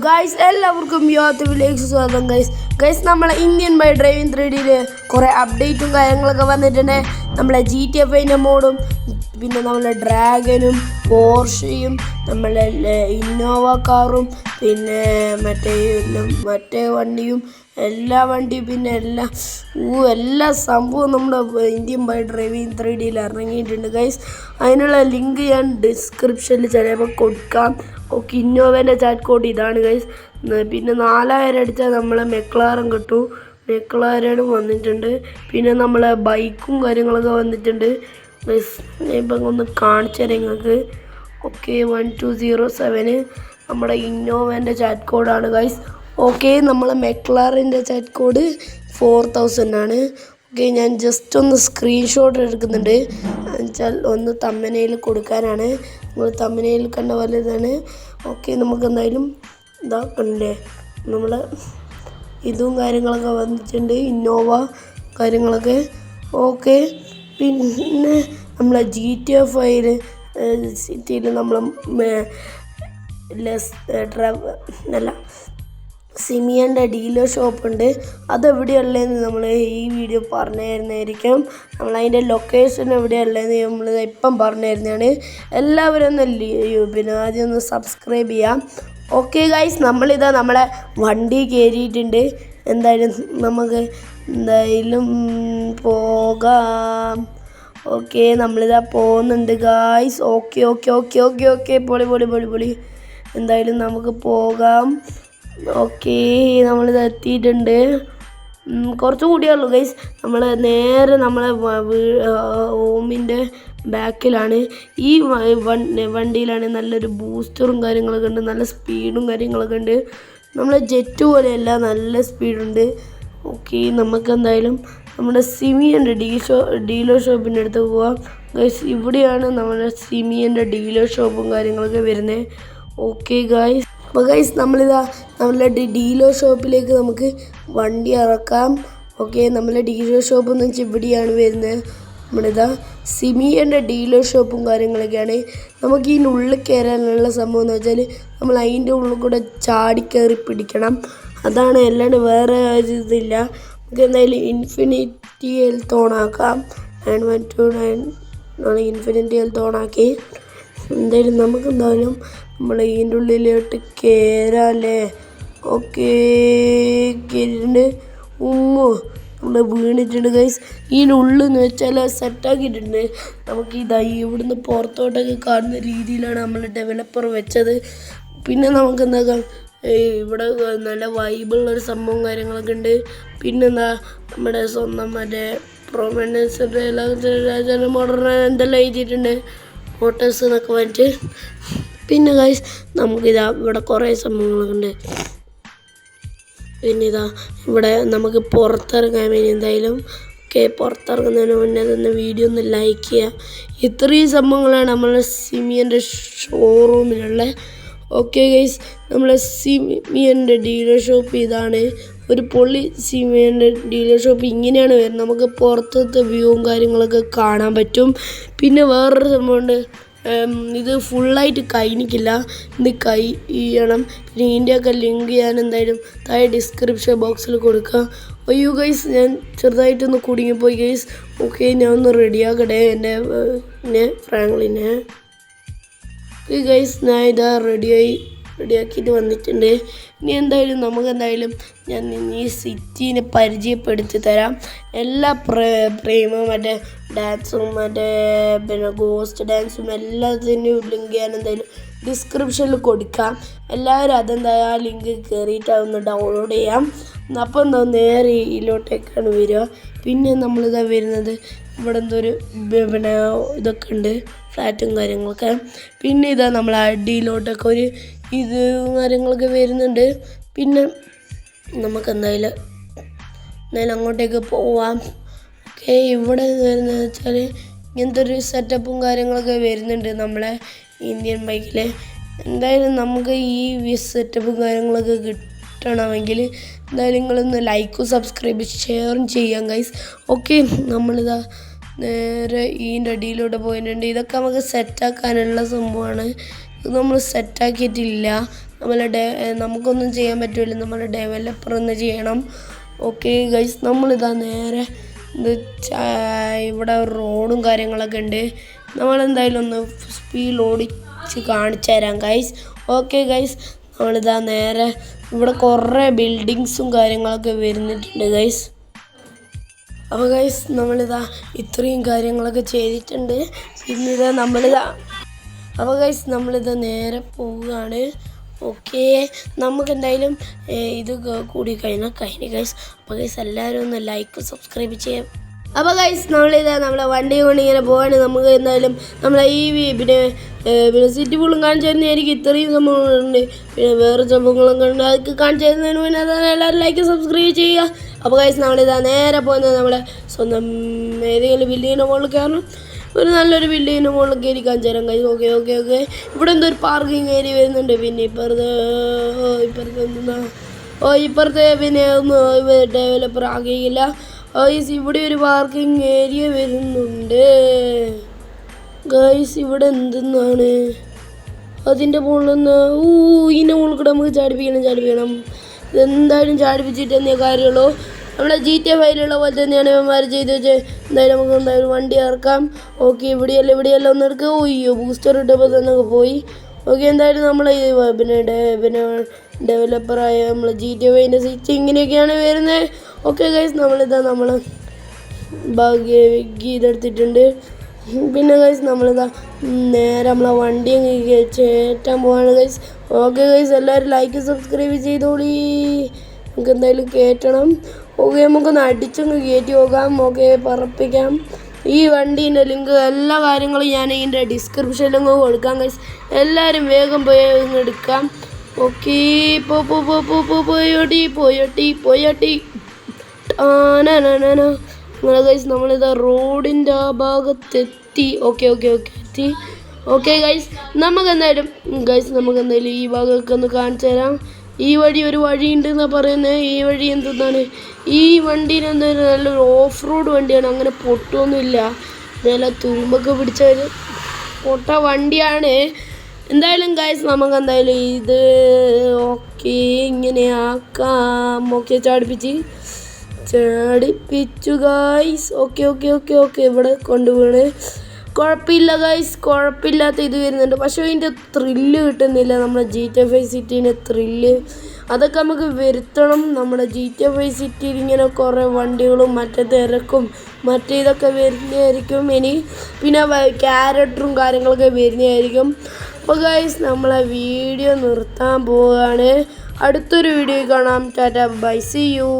Guys എല്ലാവർക്കും യൂട്യൂബിലേക്ക് സ്വാഗതം. Guys നമ്മളെ ഇന്ത്യൻ ബൈ ഡ്രൈവിംഗ് 3Dയിൽ കുറേ അപ്ഡേറ്റും കാര്യങ്ങളൊക്കെ വന്നിട്ടുണ്ട്. നമ്മളെ GTFIൻ്റെ മോഡും പിന്നെ നമ്മളെ ഡ്രാഗനും പോർഷയും നമ്മളെ ഇന്നോവ കാറും പിന്നെ മറ്റേ വണ്ടിയും എല്ലാ വണ്ടിയും പിന്നെ എല്ലാ സംഭവവും നമ്മുടെ ഇന്ത്യൻ ബൈ ഡ്രൈവിംഗ് 3Dയിൽ ഇറങ്ങിയിട്ടുണ്ട് ഗൈസ്. അതിനുള്ള ലിങ്ക് ഞാൻ ഡിസ്ക്രിപ്ഷനിൽ ചിലപ്പോൾ കൊടുക്കാം. ഓക്കെ, ഇന്നോവേൻ്റെ ചാറ്റ് കോഡ് ഇതാണ് ഗൈസ്. പിന്നെ 4000 അടിച്ചാൽ നമ്മളെ മെക്ലാരൻ കിട്ടും. മെക്ലാരനും വന്നിട്ടുണ്ട്. പിന്നെ നമ്മളെ ബൈക്കും കാര്യങ്ങളൊക്കെ വന്നിട്ടുണ്ട് ഗൈസ്. ഇപ്പം ഒന്ന് കാണിച്ചു തരാം നിങ്ങൾക്ക്. ഓക്കെ, 1207 നമ്മുടെ ഇന്നോവേൻ്റെ ചാറ്റ് കോഡാണ് ഗൈസ്. ഓക്കെ, നമ്മളെ മെക്ലാറിൻ്റെ ചാറ്റ് കോഡ് 4000 ആണ്. ഓക്കെ, ഞാൻ ജസ്റ്റ് ഒന്ന് സ്ക്രീൻഷോട്ട് എടുക്കുന്നുണ്ട് എന്നുവെച്ചാൽ ഒന്ന് തമ്മനയിൽ കൊടുക്കാനാണ്. നമ്മൾ തമ്മനയിൽ കണ്ട പോലെ ഇതാണ്. ഓക്കെ, നമുക്ക് എന്തായാലും ഇതാ കണ്ടേ നമ്മൾ ഇതും കാര്യങ്ങളൊക്കെ വന്നിട്ടുണ്ട്, ഇന്നോവ കാര്യങ്ങളൊക്കെ. ഓക്കെ, പിന്നെ നമ്മളെ GTFIയിൽ സിറ്റിയിൽ നമ്മൾ സിമിയൻ്റെ ഡീലർ ഷോപ്പുണ്ട്. അതെവിടെയുള്ളതെന്ന് നമ്മൾ ഈ വീഡിയോ പറഞ്ഞു തരുന്നതായിരിക്കും. നമ്മളതിൻ്റെ ലൊക്കേഷൻ എവിടെയുള്ളതെന്ന് നമ്മൾ ഇപ്പം പറഞ്ഞു തരുന്നതാണ്. എല്ലാവരും ഒന്ന് പിന്നെ ആദ്യം ഒന്ന് സബ്സ്ക്രൈബ് ചെയ്യാം. ഓക്കെ ഗൈസ്, നമ്മളിതാ നമ്മളെ വണ്ടി കയറിയിട്ടുണ്ട്. എന്തായാലും നമുക്ക് പോകാം. ഓക്കെ, നമ്മളിതാ പോകുന്നുണ്ട് guys. Okay okay okay okay okay പൊളി പൊളി പൊളി പൊളി. എന്തായാലും നമുക്ക് പോകാം. ഓക്കെ, നമ്മളിത് എത്തിയിട്ടുണ്ട്. കുറച്ചും കൂടിയേ ഉള്ളൂ ഗൈസ്. നമ്മൾ നേരെ നമ്മളെ ഹോമിൻ്റെ ബാക്കിലാണ്. ഈ വണ്ടിയിലാണ് നല്ലൊരു ബൂസ്റ്ററും കാര്യങ്ങളൊക്കെ ഉണ്ട്, നല്ല സ്പീഡും കാര്യങ്ങളൊക്കെ ഉണ്ട്. നമ്മളെ ജെറ്റ് പോലെയല്ല, നല്ല സ്പീഡുണ്ട്. ഓക്കെ, നമുക്ക് എന്തായാലും നമ്മുടെ സിമിയൻ്റെ ഡീലർ ഷോപ്പിൻ്റെ അടുത്ത് പോവാം ഗൈസ്. ഇവിടെയാണ് നമ്മുടെ സിമിയൻ്റെ ഡീലർ ഷോപ്പും കാര്യങ്ങളൊക്കെ വരുന്നത്. ഓക്കെ ഗൈസ്, അപ്പോൾ ഗൈസ് നമ്മളിതാ നമ്മളുടെ ഡീലർ ഷോപ്പിലേക്ക് നമുക്ക് വണ്ടി ഇറക്കാം. ഓക്കെ, നമ്മളെ ഡീലർ ഷോപ്പ് എന്ന് വെച്ചാൽ ഇവിടെയാണ് വരുന്നത്. നമ്മളിതാ സിമിയൻ്റെ ഡീലർ ഷോപ്പും കാര്യങ്ങളൊക്കെയാണ്. നമുക്ക് ഇതിനുള്ളിൽ കയറാനുള്ള സംഭവം എന്ന് വെച്ചാൽ നമ്മൾ അതിൻ്റെ ഉള്ളിൽ കൂടെ ചാടിക്കയറി പിടിക്കണം. അതാണ്, അല്ലാണ്ട് വേറെ ഇതില്ല. നമുക്ക് എന്തായാലും ഇൻഫിനിറ്റി ഹെൽത്ത് ഓണാക്കാം. 912 ഇൻഫിനിറ്റി ഹെൽത്ത് ഓണാക്കി എന്തായാലും നമുക്ക് എന്തായാലും നമ്മൾ ഇതിൻ്റെ ഉള്ളിലോട്ട് കയറാല്ലേ. ഓക്കെ, കയറിയിട്ടുണ്ട്. നമ്മൾ വീണിട്ടുണ്ട് ഗൈസ്. ഇതിനുള്ളെന്ന് വെച്ചാൽ സെറ്റാക്കിയിട്ടുണ്ട്. നമുക്ക് ഇവിടുന്ന് പുറത്തോട്ടൊക്കെ കാണുന്ന രീതിയിലാണ് നമ്മൾ ഡെവലപ്പർ വെച്ചത്. പിന്നെ നമുക്ക് എന്താക്കാം, ഇവിടെ നല്ല വൈബുള്ളൊരു സംഭവം കാര്യങ്ങളൊക്കെ ഉണ്ട്. പിന്നെന്താ നമ്മുടെ സ്വന്തം പ്രൊമനൻസ് മോഡേൺ എന്തെല്ലാം എഴുതിയിട്ടുണ്ട്, ഫോട്ടോസ് എന്നൊക്കെ പറഞ്ഞിട്ട്. പിന്നെ ഗൈസ് നമുക്കിതാ ഇവിടെ കുറേ സംഭവങ്ങളൊക്കെ ഉണ്ട്. പിന്നെ ഇവിടെ നമുക്ക് പുറത്തിറങ്ങാൻ വേണ്ടി എന്തായാലും പുറത്തിറങ്ങുന്നതിന് മുന്നേ തന്നെ വീഡിയോ ഒന്ന് ലൈക്ക് ചെയ്യുക. ഇത്രയും സംഭവങ്ങളാണ് നമ്മളെ സിമിയൻ്റെ ഷോറൂമിലുള്ള. ഓക്കെ ഗൈസ്, നമ്മളെ സിമിയൻ്റെ ഡീലർ ഷോപ്പ് ഇതാണ്. ഒരു പൊള്ളി സിമിയൻ്റെ ഡീലർ ഷോപ്പ് ഇങ്ങനെയാണ് വരുന്നത്. നമുക്ക് പുറത്തത്തെ വ്യൂവും കാര്യങ്ങളൊക്കെ കാണാൻ പറ്റും. പിന്നെ വേറൊരു സംഭവമുണ്ട്, ഇത് ഫുള്ളായിട്ട് കഴിഞ്ഞിട്ടില്ല, ഇത് ചെയ്യണം. പിന്നെ ഇതിൻ്റെയൊക്കെ ലിങ്ക് ഞാൻ എന്തായാലും താഴെ ഡിസ്ക്രിപ്ഷൻ ബോക്സിൽ കൊടുക്കാം. അയ്യോ ഗൈസ്, ഞാൻ ചെറുതായിട്ടൊന്ന് കുടുങ്ങിപ്പോയി ഗൈസ്. ഓക്കെ, ഞാൻ ഒന്ന് റെഡിയാക്കട്ടെ എൻ്റെ ഫ്രാങ്ക്ലിനെ. ഓക്കെ ഗൈസ്, ഞാൻ ഇതാ റെഡിയാക്കിയിട്ട് വന്നിട്ടുണ്ട്. ഇനി എന്തായാലും നമുക്ക് ഞാൻ ഈ സിറ്റീനെ പരിചയപ്പെടുത്തി തരാം. എല്ലാ പ്രേമും ഡാൻസും പിന്നെ ഗോസ്റ്റ് ഡാൻസും എല്ലാത്തിൻ്റെയും ലിങ്ക് ഞാൻ എന്തായാലും ഡിസ്ക്രിപ്ഷനിൽ കൊടുക്കാം. എല്ലാവരും അതെന്തായാലും ആ ലിങ്ക് കയറിയിട്ട് അതൊന്ന് ഡൗൺലോഡ് ചെയ്യാം. അപ്പോൾ നേരെ ഇതിലോട്ടേക്കാണ് വരിക. പിന്നെ നമ്മളിതാ വരുന്നത് ഇവിടെ എന്തൊരു പിന്നെ ഇതൊക്കെ ഉണ്ട്, ഫ്ലാറ്റും കാര്യങ്ങളൊക്കെ. പിന്നെ ഇതാ നമ്മൾ അടിയിലോട്ടൊക്കെ ഒരു ഇത് കാര്യങ്ങളൊക്കെ വരുന്നുണ്ട്. പിന്നെ നമുക്ക് എന്തായാലും അങ്ങോട്ടേക്ക് പോവാം. ഓക്കെ, ഇവിടെ വരുന്നത് വെച്ചാൽ ഇങ്ങനത്തെ ഒരു സെറ്റപ്പും കാര്യങ്ങളൊക്കെ വരുന്നുണ്ട് നമ്മളെ ഇന്ത്യൻ ബൈക്കിൽ. എന്തായാലും നമുക്ക് ഈ സെറ്റപ്പും കാര്യങ്ങളൊക്കെ കിട്ടണമെങ്കിൽ എന്തായാലും നിങ്ങളൊന്ന് ലൈക്കും സബ്സ്ക്രൈബ് ഷെയറും ചെയ്യാം ഗൈസ്. ഓക്കെ, നമ്മളിതാ നേരെ ഇതിൻ്റെ അടിയിലൂടെ പോയിട്ടുണ്ട്. ഇതൊക്കെ നമുക്ക് സെറ്റാക്കാനുള്ള സംഭവമാണ്. ഇത് നമ്മൾ സെറ്റാക്കിയിട്ടില്ല. നമുക്കൊന്നും ചെയ്യാൻ പറ്റില്ല, നമ്മൾ ഡെവലപ്പർ ഒന്ന് ചെയ്യണം. ഓക്കെ ഗൈസ്, നമ്മളിതാ നേരെ ഇവിടെ റോഡും കാര്യങ്ങളൊക്കെ ഉണ്ട്. നമ്മളെന്തായാലും ഒന്ന് സ്പീഡ് ഓടിച്ച് കാണിച്ചു തരാം ഗൈസ്. ഓക്കെ ഗൈസ്, നമ്മളിതാ നേരെ ഇവിടെ കുറേ ബിൽഡിങ്സും കാര്യങ്ങളൊക്കെ വരുന്നിട്ടുണ്ട് ഗൈസ്. അപ്പോൾ ഗൈസ് നമ്മളിതാ ഇത്രയും കാര്യങ്ങളൊക്കെ ചെയ്തിട്ടുണ്ട്. പിന്നിതാ അപ്പോൾ ഗൈസ് നമ്മളിതാ നേരെ പോവുകയാണ്. ഓക്കെ, നമുക്ക് എന്തായാലും ഇത് കൂടി കഴിഞ്ഞു ഗൈസ്. അപ്പോൾ ഗൈസ് എല്ലാവരും ഒന്ന് ലൈക്ക് സബ്സ്ക്രൈബ് ചെയ്യാം. അപ്പോൾ ഗൈസ് നമ്മളെ വണ്ടി കൊണ്ട് ഇങ്ങനെ പോവാണ്. നമുക്ക് എന്തായാലും നമ്മളെ ഈ പിന്നെ സിറ്റി ഫുള്ളും കാണിച്ചു തരുന്നതായിരിക്കും. ഇത്രയും സംഭവങ്ങളുണ്ട്, പിന്നെ വേറെ സംഭവങ്ങളൊക്കെ ഉണ്ട്. അതൊക്കെ കാണിച്ചു തരുന്നതിന് മുന്നേ എല്ലാവരും ലൈക്ക് സബ്സ്ക്രൈബ് ചെയ്യുക. അപ്പോൾ ഗൈസ് നേരെ പോകുന്നത് നമ്മളെ സ്വന്തം ഏതെങ്കിലും ബിൽഡിങ്ങിൻ്റെ മുകളിൽ കയറണം. ഒരു നല്ലൊരു ബിൽഡിങ്ങിൻ്റെ മുകളിൽ കയറി കാണിച്ചു തരാം ഗൈസ്. ഓക്കെ ഓക്കെ ഓക്കെ, ഇവിടെ എന്തോ ഒരു പാർക്കിംഗ് ഏരിയ വരുന്നുണ്ട്. പിന്നെ ഇപ്പുറത്തെ പിന്നെ ഒന്നും ഡെവലപ്പർ ആകിയില്ല. ഇവിടെ ഒരു പാർക്കിംഗ് ഏരിയ വരുന്നുണ്ട് ഗൈസ്. ഇവിടെ എന്തെന്നാണ് അതിൻ്റെ മുകളിലൊന്ന് ഇതിൻ്റെ മുകളിൽ കൂടെ നമുക്ക് ചാടിപ്പിക്കണം. ഇതെന്തായാലും ചാടിപ്പിച്ചിട്ട് തന്നെ കാര്യമുള്ളൂ. നമ്മളെ GTA 5 പോലെ തന്നെയാണ് ഇവന്മാർ ചെയ്ത് വെച്ച്. എന്തായാലും നമുക്ക് എന്തായാലും വണ്ടി ഇറക്കാം. ഓക്കെ, ഇവിടെയല്ല ഒന്ന് എടുക്കുക. ഓയ്യോ, ബൂസ്റ്റർ ഇട്ടപ്പോൾ തന്നെ പോയി. ഓക്കെ, എന്തായാലും നമ്മൾ പിന്നെ ഡെവലപ്പറായ നമ്മൾ GTA 5 സ്വിച്ച് ഇങ്ങനെയൊക്കെയാണ് വരുന്നത്. ഓക്കെ ഗൈസ്, നമ്മൾ ഇതെടുത്തിട്ടുണ്ട്. പിന്നെ ഗൈസ് നമ്മളിതാ നേരെ നമ്മളെ വണ്ടി ചേറ്റാൻ പോവാണ് ഗൈസ്. ഓക്കെ ഗൈസ്, എല്ലാവരും ലൈക്ക് സബ്സ്ക്രൈബ് ചെയ്തോളി. നമുക്ക് എന്തായാലും കയറ്റണം. ഓക്കെ, നമുക്കൊന്ന് അടിച്ചൊന്ന് കയറ്റി പോകാം. ഓക്കെ, പറപ്പിക്കാം. ഈ വണ്ടീൻ്റെ ലിങ്ക് എല്ലാ കാര്യങ്ങളും ഞാൻ ഇതിൻ്റെ ഡിസ്ക്രിപ്ഷനിലും കൊടുക്കാം ഗൈസ്. എല്ലാവരും വേഗം പോയി എടുക്കാം. ഓക്കെ, പോയോട്ടി ഗൈസ്, നമ്മളിതാ റോഡിൻ്റെ ആ ഭാഗത്തെത്തി. ഓക്കെ എത്തി. ഓക്കെ ഗൈസ്, നമുക്കെന്തായാലും ഈ ഭാഗമൊക്കെ ഒന്ന് കാണിച്ചു തരാം. ഈ വഴി ഒരു വഴിയുണ്ട് എന്നാണ് പറയുന്നത്. ഈ വഴി എന്താണ്, ഈ വണ്ടീന് എന്തായാലും നല്ലൊരു ഓഫ് റോഡ് വണ്ടിയാണ്. അങ്ങനെ പൊട്ടൊന്നുമില്ല, നല്ല തുരുമ്പൊക്കെ പിടിച്ച ഒരു പൊട്ട വണ്ടിയാണ്. എന്തായാലും ഗൈസ് നമുക്ക് എന്തായാലും ഇത് ഓക്കെ ഇങ്ങനെ ആക്കാം. Okay, ചാടിപ്പിച്ചു guys. ഓക്കെ ഇവിടെ കൊണ്ടുപോണ്. കുഴപ്പമില്ല ഗൈസ്, കുഴപ്പമില്ലാത്ത ഇത് വരുന്നുണ്ട്. പക്ഷേ ഇതിൻ്റെ ത്രില്ല് കിട്ടുന്നില്ല, നമ്മുടെ GTA 5 സിറ്റീൻ്റെ ത്രില്ല്. അതൊക്കെ നമുക്ക് വരുത്തണം. നമ്മുടെ GTA 5 സിറ്റിയിൽ ഇങ്ങനെ കുറേ വണ്ടികളും മറ്റേ തിരക്കും ഇതൊക്കെ വരുന്നതായിരിക്കും ഇനി. പിന്നെ ക്യാരക്ടറും കാര്യങ്ങളൊക്കെ വരുന്നതായിരിക്കും. അപ്പോൾ ഗൈസ് നമ്മളെ വീഡിയോ നിർത്താൻ പോവുകയാണ്. അടുത്തൊരു വീഡിയോ കാണാം. Tata bye, see U.